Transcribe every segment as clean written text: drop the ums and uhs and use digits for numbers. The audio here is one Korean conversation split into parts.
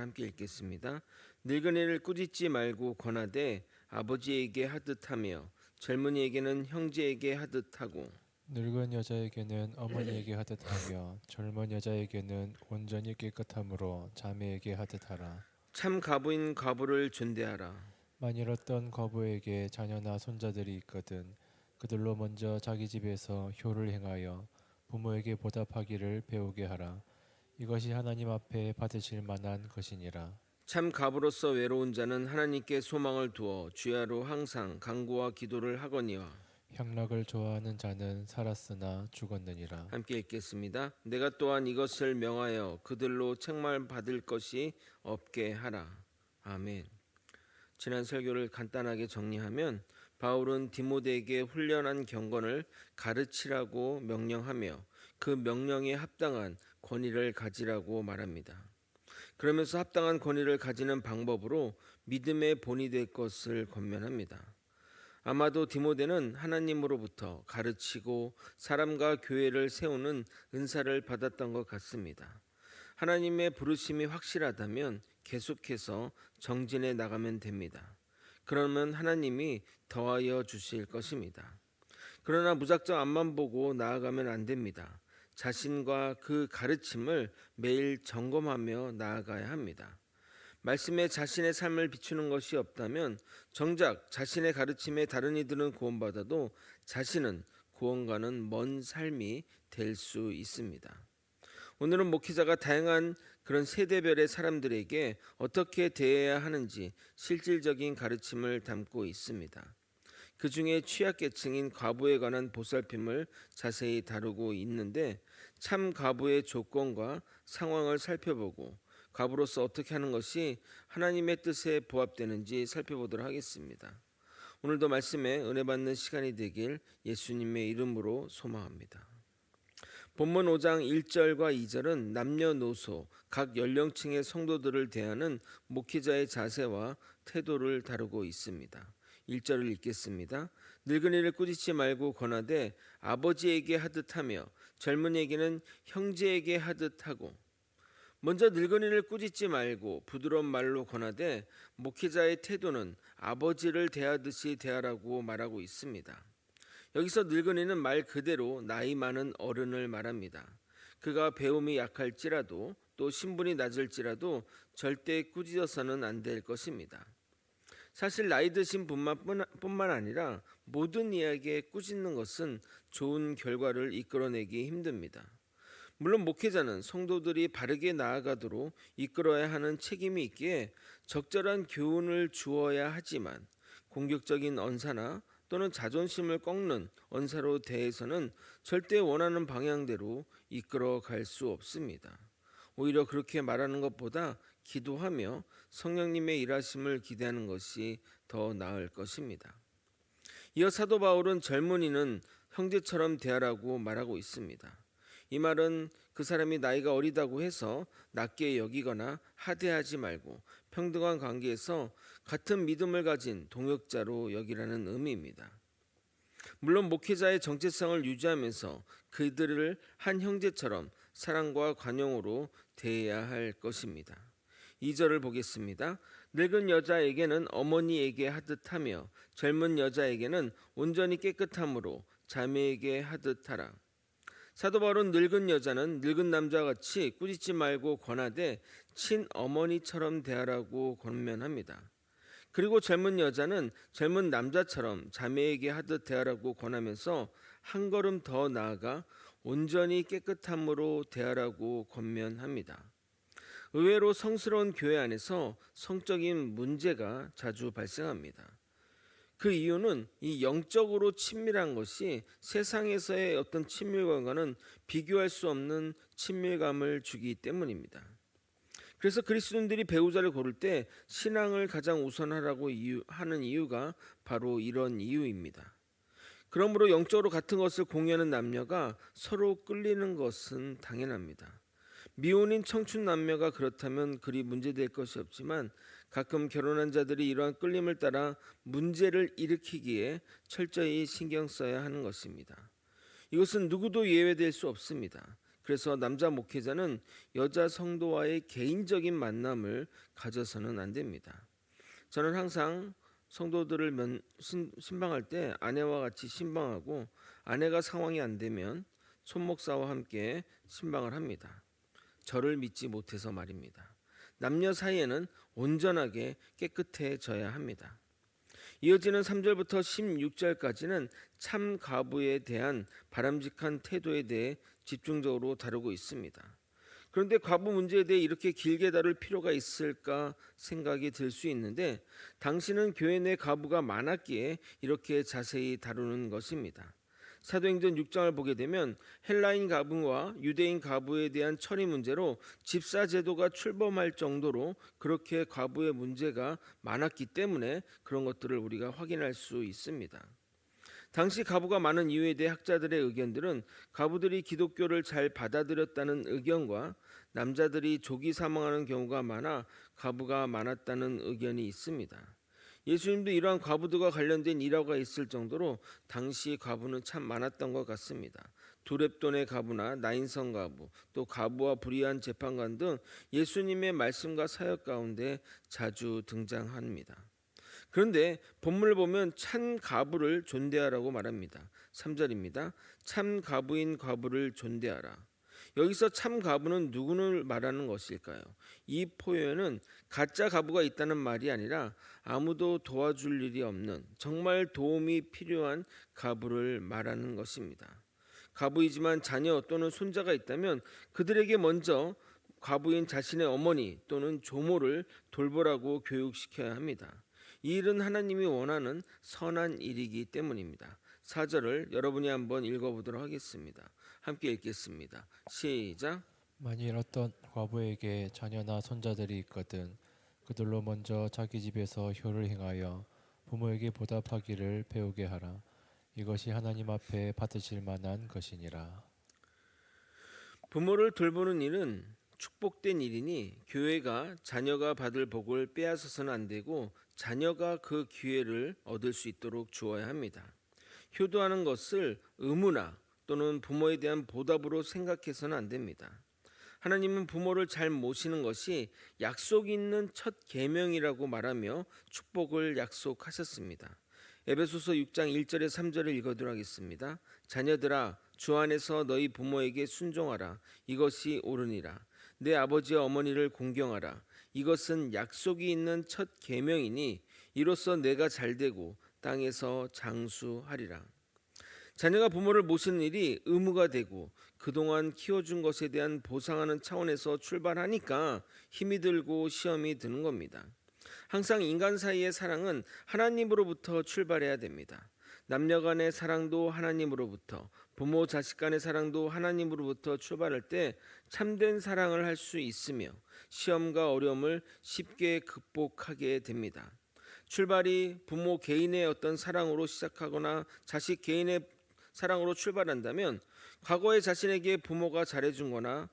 함께 읽겠습니다. 늙은이를 꾸짖지 말고 권하되 아버지에게 하듯 하며 젊은이에게는 형제에게 하듯 하고 늙은 여자에게는 어머니에게 하듯 하며 젊은 여자에게는 온전히 깨끗함으로 자매에게 하듯 하라. 참 과부인 과부를 존대하라. 만일 어떤 거부에게 자녀나 손자들이 있거든 그들로 먼저 자기 집에서 효를 행하여 부모에게 보답하기를 배우게 하라. 이것이 하나님 앞에 받으실 만한 것이니라. 참 과부로서 외로운 자는 하나님께 소망을 두어 주야로 항상 간구와 기도를 하거니와. 향락을 좋아하는 자는 살았으나 죽었느니라. 함께 읽겠습니다. 내가 또한 이것을 명하여 그들로 책망 받을 것이 없게 하라. 아멘. 지난 설교를 간단하게 정리하면 바울은 디모데에게 훈련한 경건을 가르치라고 명령하며 그 명령에 합당한 권위를 가지라고 말합니다. 그러면서 합당한 권위를 가지는 방법으로 믿음의 본이 될 것을 권면합니다. 아마도 디모데는 하나님으로부터 가르치고 사람과 교회를 세우는 은사를 받았던 것 같습니다. 하나님의 부르심이 확실하다면 계속해서 정진해 나가면 됩니다. 그러면 하나님이 더하여 주실 것입니다. 그러나 무작정 앞만 보고 나아가면 안 됩니다. 자신과 그 가르침을 매일 점검하며 나아가야 합니다. 말씀에 자신의 삶을 비추는 것이 없다면 정작 자신의 가르침에 다른 이들은 구원받아도 자신은 구원과는 먼 삶이 될 수 있습니다. 오늘은 목회자가 다양한 그런 세대별의 사람들에게 어떻게 대해야 하는지 실질적인 가르침을 담고 있습니다. 그 중에 취약계층인 과부에 관한 보살핌을 자세히 다루고 있는데 참 과부의 조건과 상황을 살펴보고 과부로서 어떻게 하는 것이 하나님의 뜻에 부합되는지 살펴보도록 하겠습니다. 오늘도 말씀에 은혜 받는 시간이 되길 예수님의 이름으로 소망합니다. 본문 5장 1절과 2절은 남녀노소 각 연령층의 성도들을 대하는 목회자의 자세와 태도를 다루고 있습니다. 1절을 읽겠습니다. 늙은이를 꾸짖지 말고 권하되 아버지에게 하듯 하며 젊은이에게는 형제에게 하듯 하고. 먼저 늙은이를 꾸짖지 말고 부드러운 말로 권하되 목회자의 태도는 아버지를 대하듯이 대하라고 말하고 있습니다. 여기서 늙은이는 말 그대로 나이 많은 어른을 말합니다. 그가 배움이 약할지라도 또 신분이 낮을지라도 절대 꾸짖어서는 안 될 것입니다. 사실 나이 드신 뿐만 아니라 모든 이야기에 꾸짖는 것은 좋은 결과를 이끌어내기 힘듭니다. 물론 목회자는 성도들이 바르게 나아가도록 이끌어야 하는 책임이 있기에 적절한 교훈을 주어야 하지만 공격적인 언사나 또는 자존심을 꺾는 언사로 대해서는 절대 원하는 방향대로 이끌어 갈 수 없습니다. 오히려 그렇게 말하는 것보다 기도하며 성령님의 일하심을 기대하는 것이 더 나을 것입니다. 이어 사도 바울은 젊은이는 형제처럼 대하라고 말하고 있습니다. 이 말은 그 사람이 나이가 어리다고 해서 낮게 여기거나 하대하지 말고 평등한 관계에서 같은 믿음을 가진 동역자로 여기라는 의미입니다. 물론 목회자의 정체성을 유지하면서 그들을 한 형제처럼 사랑과 관용으로 대해야 할 것입니다. 2절을 보겠습니다. 늙은 여자에게는 어머니에게 하듯 하며 젊은 여자에게는 온전히 깨끗함으로 자매에게 하듯 하라. 사도 바울은 늙은 여자는 늙은 남자같이 꾸짖지 말고 권하되 친어머니처럼 대하라고 권면합니다. 그리고 젊은 여자는 젊은 남자처럼 자매에게 하듯 대하라고 권하면서 한 걸음 더 나아가 온전히 깨끗함으로 대하라고 권면합니다. 의외로 성스러운 교회 안에서 성적인 문제가 자주 발생합니다. 그 이유는 이 영적으로 친밀한 것이 세상에서의 어떤 친밀감과는 비교할 수 없는 친밀감을 주기 때문입니다. 그래서 그리스도인들이 배우자를 고를 때 신앙을 가장 우선하라고 하는 이유가 바로 이런 이유입니다. 그러므로 영적으로 같은 것을 공유하는 남녀가 서로 끌리는 것은 당연합니다. 미혼인 청춘 남녀가 그렇다면 그리 문제될 것이 없지만 가끔 결혼한 자들이 이러한 끌림을 따라 문제를 일으키기에 철저히 신경 써야 하는 것입니다. 이것은 누구도 예외될 수 없습니다. 그래서 남자 목회자는 여자 성도와의 개인적인 만남을 가져서는 안 됩니다. 저는 항상 성도들을 신방할 때 아내와 같이 신방하고, 아내가 상황이 안 되면 손목사와 함께 신방을 합니다. 저를 믿지 못해서 말입니다. 남녀 사이에는 온전하게 깨끗해져야 합니다. 이어지는 3절부터 16절까지는 참 가부에 대한 바람직한 태도에 대해 집중적으로 다루고 있습니다. 그런데 과부 문제에 대해 이렇게 길게 다룰 필요가 있을까 생각이 들 수 있는데, 당시는 교회 내 과부가 많았기에 이렇게 자세히 다루는 것입니다. 사도행전 6장을 보게 되면 헬라인 가부와 유대인 가부에 대한 처리 문제로 집사 제도가 출범할 정도로 그렇게 과부의 문제가 많았기 때문에 그런 것들을 우리가 확인할 수 있습니다. 당시 가부가 많은 이유에 대해 학자들의 의견들은 가부들이 기독교를 잘 받아들였다는 의견과 남자들이 조기 사망하는 경우가 많아 가부가 많았다는 의견이 있습니다. 예수님도 이러한 과부들과 관련된 일화가 있을 정도로 당시 과부는 참 많았던 것 같습니다. 두렙돈의 과부나 나인성 과부, 또 과부와 불의한 재판관 등 예수님의 말씀과 사역 가운데 자주 등장합니다. 그런데 본문을 보면 참 과부를 존대하라고 말합니다. 3절입니다. 참 과부인 과부를 존대하라. 여기서 참 과부는 누구를 말하는 것일까요? 이 표현은 가짜 과부가 있다는 말이 아니라 아무도 도와줄 일이 없는, 정말 도움이 필요한 과부를 말하는 것입니다. 과부이지만 자녀 또는 손자가 있다면 그들에게 먼저 과부인 자신의 어머니 또는 조모를 돌보라고 교육시켜야 합니다. 이 일은 하나님이 원하는 선한 일이기 때문입니다. 4절을 여러분이 한번 읽어보도록 하겠습니다. 함께 읽겠습니다. 시작. 만일 어떤 과부에게 자녀나 손자들이 있거든 그들로 먼저 자기 집에서 효를 행하여 부모에게 보답하기를 배우게 하라. 이것이 하나님 앞에 받으실 만한 것이니라. 부모를 돌보는 일은 축복된 일이니 교회가 자녀가 받을 복을 빼앗아서는 안 되고 자녀가 그 기회를 얻을 수 있도록 주어야 합니다. 효도하는 것을 의무나 또는 부모에 대한 보답으로 생각해서는 안 됩니다. 하나님은 부모를 잘 모시는 것이 약속 있는 첫 계명이라고 말하며 축복을 약속하셨습니다. 에베소서 6장 1절에 3절을 읽어드리도록 하겠습니다. 자녀들아 주 안에서 너희 부모에게 순종하라. 이것이 옳으니라. 내 아버지와 어머니를 공경하라. 이것은 약속이 있는 첫 계명이니 이로써 내가 잘되고 땅에서 장수하리라. 자녀가 부모를 모시는 일이 의무가 되고 그동안 키워준 것에 대한 보상하는 차원에서 출발하니까 힘이 들고 시험이 드는 겁니다. 항상 인간 사이의 사랑은 하나님으로부터 출발해야 됩니다. 남녀 간의 사랑도 하나님으로부터, 부모 자식 간의 사랑도 하나님으로부터 출발할 때 참된 사랑을 할 수 있으며 시험과 어려움을 쉽게 극복하게 됩니다. 출발이 부모 개인의 어떤 사랑으로 시작하거나 자식 개인의 사랑으로 출발한다면 과거에 자신에게 부모가 잘해준 거나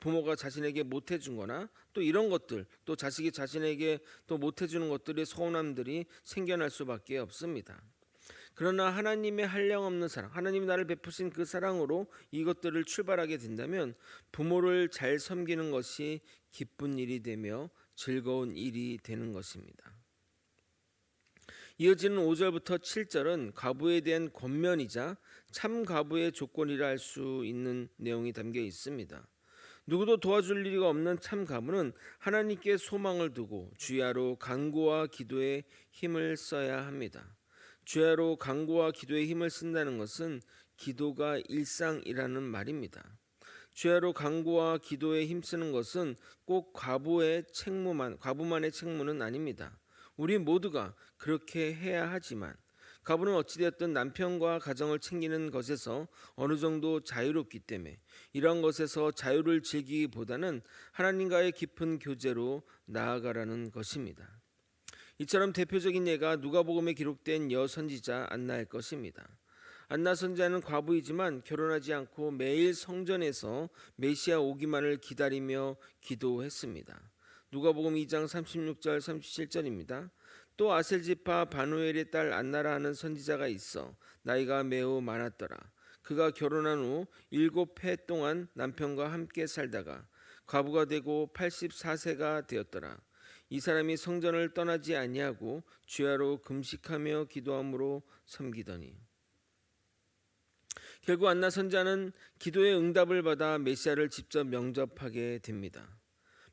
부모가 자신에게 못해준 거나 또 이런 것들, 또 자식이 자신에게 또 못해주는 것들의 서운함들이 생겨날 수밖에 없습니다. 그러나 하나님의 한량없는 사랑, 하나님이 나를 베푸신 그 사랑으로 이것들을 출발하게 된다면 부모를 잘 섬기는 것이 기쁜 일이 되며 즐거운 일이 되는 것입니다. 이어지는 5절부터 7절은 과부에 대한 권면이자 참 과부의 조건이라 할 수 있는 내용이 담겨 있습니다. 누구도 도와줄 일이 없는 참 과부는 하나님께 소망을 두고 주야로 간구와 기도에 힘을 써야 합니다. 주야로 간구와 기도에 힘을 쓴다는 것은 기도가 일상이라는 말입니다. 주야로 간구와 기도에 힘쓰는 것은 꼭 과부만의 책무는 아닙니다. 우리 모두가 그렇게 해야 하지만 과부는 어찌되었든 남편과 가정을 챙기는 것에서 어느 정도 자유롭기 때문에 이런 것에서 자유를 즐기기보다는 하나님과의 깊은 교제로 나아가라는 것입니다. 이처럼 대표적인 예가 누가복음에 기록된 여선지자 안나일 것입니다. 안나 선지자는 과부이지만 결혼하지 않고 매일 성전에서 메시아 오기만을 기다리며 기도했습니다. 누가복음 2장 36절 37절입니다. 또 아셀지파 바누엘의 딸 안나라 하는 선지자가 있어 나이가 매우 많았더라. 그가 결혼한 후 7해 동안 남편과 함께 살다가 과부가 되고 84세가 되었더라. 이 사람이 성전을 떠나지 아니하고 주야로 금식하며 기도함으로 섬기더니 결국 안나 선자는 기도의 응답을 받아 메시아를 직접 명접하게 됩니다.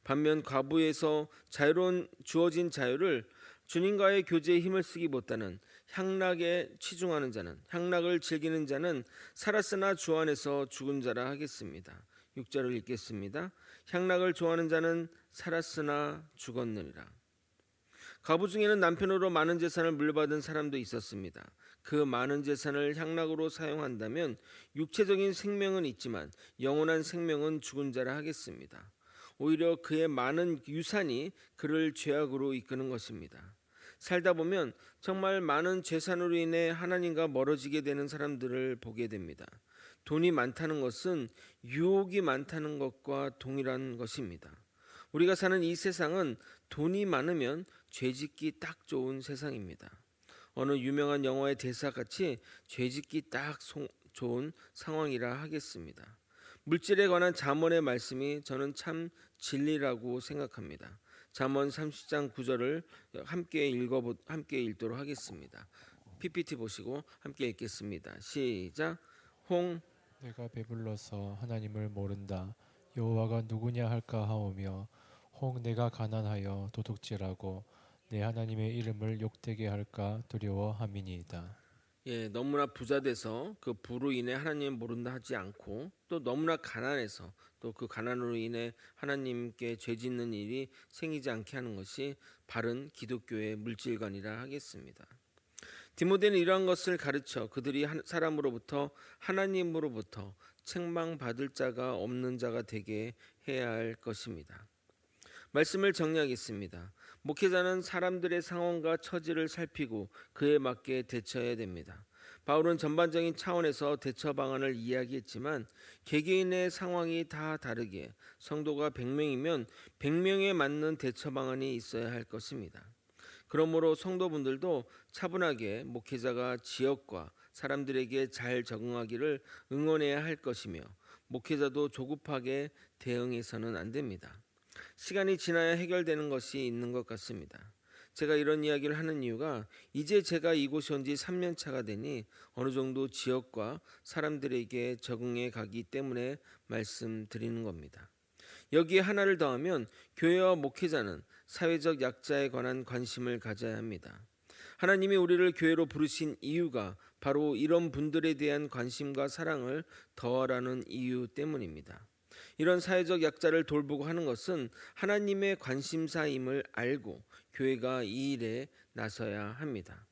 반면 과부에서 자유로운 주어진 자유를 주님과의 교제에 힘을 쓰기보다는 향락에 치중하는 자는, 향락을 즐기는 자는 살았으나 주 안에서 죽은 자라 하겠습니다. 6절을 읽겠습니다. 향락을 좋아하는 자는 살았으나 죽었느니라. 과부 중에는 남편으로 많은 재산을 물려받은 사람도 있었습니다. 그 많은 재산을 향락으로 사용한다면 육체적인 생명은 있지만 영원한 생명은 죽은 자라 하겠습니다. 오히려 그의 많은 유산이 그를 죄악으로 이끄는 것입니다. 살다 보면 정말 많은 재산으로 인해 하나님과 멀어지게 되는 사람들을 보게 됩니다. 돈이 많다는 것은 유혹이 많다는 것과 동일한 것입니다. 우리가 사는 이 세상은 돈이 많으면 죄짓기 딱 좋은 세상입니다. 어느 유명한 영화의 대사같이 죄짓기 딱 좋은 상황이라 하겠습니다. 물질에 관한 잠언의 말씀이 저는 참 진리라고 생각합니다. 잠언 30장 9절을 함께 읽도록 하겠습니다. PPT 보시고 함께 읽겠습니다. 시작. 내가 배불러서 하나님을 모른다. 여호와가 누구냐 할까 하오며 혹 내가 가난하여 도둑질하고 내 하나님의 이름을 욕되게 할까 두려워함이니이다. 너무나 부자 돼서 그 부로 인해 하나님 모른다 하지 않고 또 너무나 가난해서 또 그 가난으로 인해 하나님께 죄짓는 일이 생기지 않게 하는 것이 바른 기독교의 물질관이라 하겠습니다. 디모데는 이러한 것을 가르쳐 그들이 사람으로부터 하나님으로부터 책망받을 자가 없는 자가 되게 해야 할 것입니다. 말씀을 정리하겠습니다. 목회자는 사람들의 상황과 처지를 살피고 그에 맞게 대처해야 됩니다. 바울은 전반적인 차원에서 대처 방안을 이야기했지만 개개인의 상황이 다 다르기에 성도가 100명이면 100명에 맞는 대처 방안이 있어야 할 것입니다. 그러므로 성도분들도 차분하게 목회자가 지역과 사람들에게 잘 적응하기를 응원해야 할 것이며 목회자도 조급하게 대응해서는 안 됩니다. 시간이 지나야 해결되는 것이 있는 것 같습니다. 제가 이런 이야기를 하는 이유가 이제 제가 이곳에 온 지 3년 차가 되니 어느 정도 지역과 사람들에게 적응해 가기 때문에 말씀드리는 겁니다. 여기에 하나를 더하면 교회와 목회자는 사회적 약자에 관한 관심을 가져야 합니다. 하나님이 우리를 교회로 부르신 이유가 바로 이런 분들에 대한 관심과 사랑을 더하라는 이유 때문입니다. 이런 사회적 약자를 돌보고 하는 것은 하나님의 관심사임을 알고 교회가 이 일에 나서야 합니다.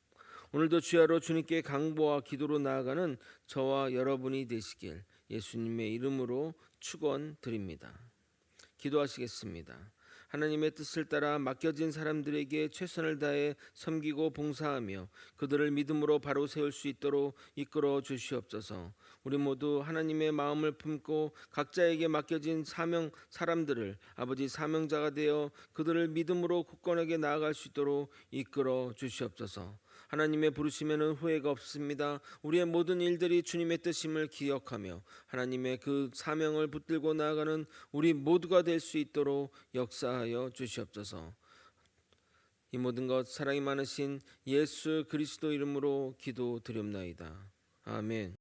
오늘도 주야로 주님께 강보와 기도로 나아가는 저와 여러분이 되시길 예수님의 이름으로 축원드립니다. 기도하시겠습니다. 하나님의 뜻을 따라 맡겨진 사람들에게 최선을 다해 섬기고 봉사하며 그들을 믿음으로 바로 세울 수 있도록 이끌어 주시옵소서. 우리 모두 하나님의 마음을 품고 각자에게 맡겨진 사람들을 아버지 사명자가 되어 그들을 믿음으로 굳건하게 나아갈 수 있도록 이끌어 주시옵소서. 하나님의 부르심에는 후회가 없습니다. 우리의 모든 일들이 주님의 뜻임을 기억하며 하나님의 그 사명을 붙들고 나아가는 우리 모두가 될 수 있도록 역사하여 주시옵소서. 이 모든 것 사랑이 많으신 예수 그리스도 이름으로 기도드립나이다. 아멘.